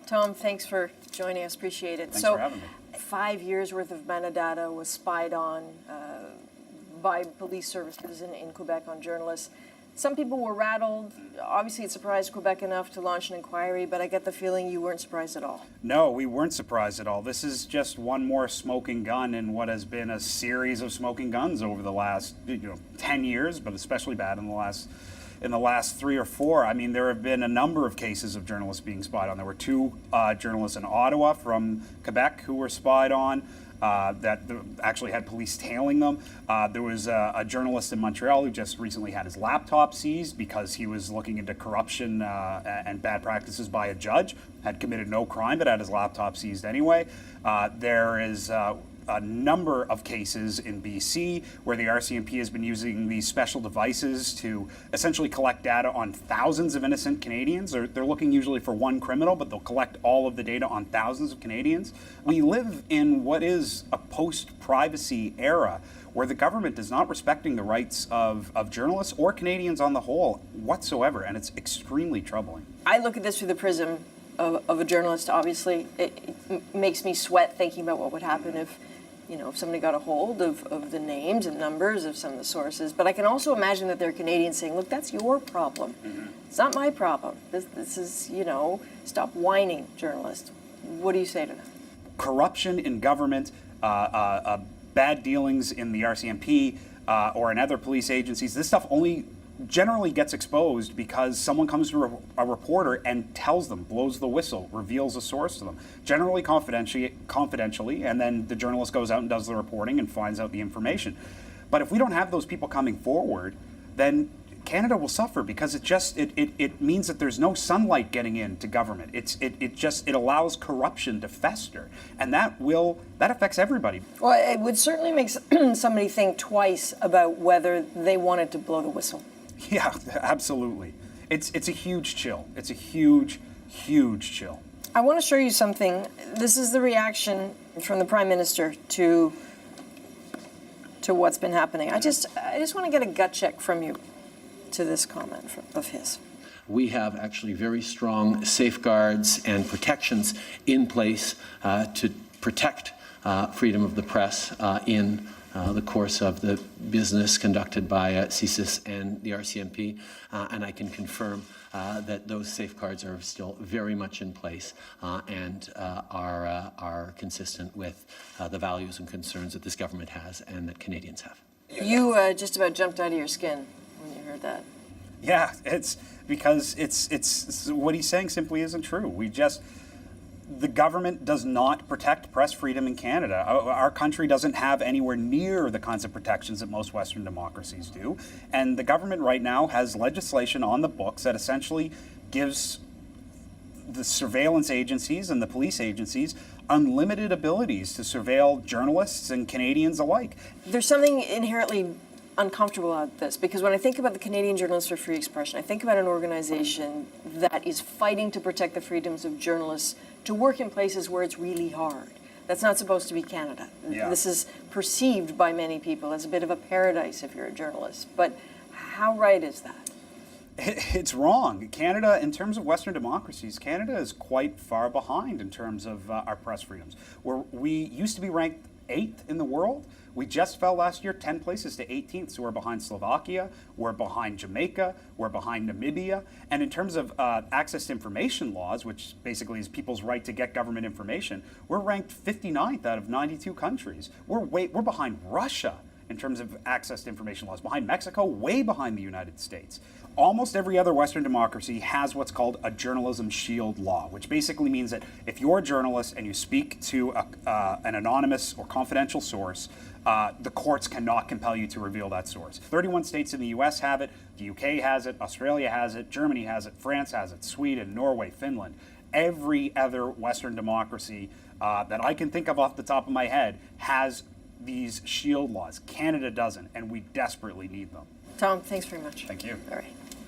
Tom, thanks for joining us. Appreciate it. Thanks for having me. 5 years worth of metadata was spied on by police services in Quebec on journalists. Some people were rattled. Obviously, it surprised Quebec enough to launch an inquiry, but I get the feeling you weren't surprised at all. No, we weren't surprised at all. This is just one more smoking gun in what has been a series of smoking guns over the last 10 years, but especially bad in the last 3 or 4. I mean, there have been a number of cases of journalists being spied on. There were 2 journalists in Ottawa from Quebec who were spied on. That actually had police tailing them. There was a journalist in Montreal who just recently had his laptop seized because he was looking into corruption and bad practices by a judge, had committed no crime but had his laptop seized anyway. There is a number of cases in BC where the RCMP has been using these special devices to essentially collect data on thousands of innocent Canadians. They're looking usually for one criminal, but they'll collect all of the data on thousands of Canadians. We live in what is a post-privacy era where the government is not respecting the rights of journalists or Canadians on the whole whatsoever, and it's extremely troubling. I look at this through the prism of a journalist, obviously. It makes me sweat thinking about what would happen if somebody got a hold of the names and numbers of some of the sources. But I can also imagine that there are Canadians saying, look, that's your problem. It's not my problem. This is, stop whining, journalists. What do you say to them? Corruption in government, bad dealings in the RCMP or in other police agencies, this stuff only generally gets exposed because someone comes to a reporter and tells them, blows the whistle, reveals a source to them, generally confidentially, and then the journalist goes out and does the reporting and finds out the information. But if we don't have those people coming forward, then Canada will suffer because it means that there's no sunlight getting into government. It allows corruption to fester, and that affects everybody. Well, it would certainly make somebody think twice about whether they wanted to blow the whistle. Yeah, absolutely. It's a huge chill. It's a huge, huge chill. I want to show you something. This is the reaction from the Prime Minister to what's been happening. I just want to get a gut check from you to this comment of his. We have actually very strong safeguards and protections in place to protect freedom of the press in the course of the business conducted by CSIS and the RCMP, and I can confirm that those safeguards are still very much in place and are consistent with the values and concerns that this government has and that Canadians have. You just about jumped out of your skin when you heard that. Yeah, it's because it's what he's saying simply isn't true. The government does not protect press freedom in Canada. Our country doesn't have anywhere near the kinds of protections that most Western democracies do. And the government right now has legislation on the books that essentially gives the surveillance agencies and the police agencies unlimited abilities to surveil journalists and Canadians alike. There's something inherently uncomfortable about this, because when I think about the Canadian Journalists for Free Expression, I think about an organization that is fighting to protect the freedoms of journalists to work in places where it's really hard. That's not supposed to be Canada. Yeah. This is perceived by many people as a bit of a paradise if you're a journalist. But how right is that? It's wrong. Canada, in terms of Western democracies, Canada is quite far behind in terms of our press freedoms. We used to be ranked 8th in the world. We just fell last year 10 places to 18th, so we're behind Slovakia, we're behind Jamaica, we're behind Namibia. And in terms of access to information laws, which basically is people's right to get government information, we're ranked 59th out of 92 countries. We're behind Russia in terms of access to information laws, behind Mexico, way behind the United States. Almost every other Western democracy has what's called a journalism shield law, which basically means that if you're a journalist and you speak to an anonymous or confidential source, the courts cannot compel you to reveal that source. 31 states in the US have it, the UK has it, Australia has it, Germany has it, France has it, Sweden, Norway, Finland. Every other Western democracy that I can think of off the top of my head has these shield laws. Canada doesn't, and we desperately need them. Tom, thanks very much. Thank you. All right.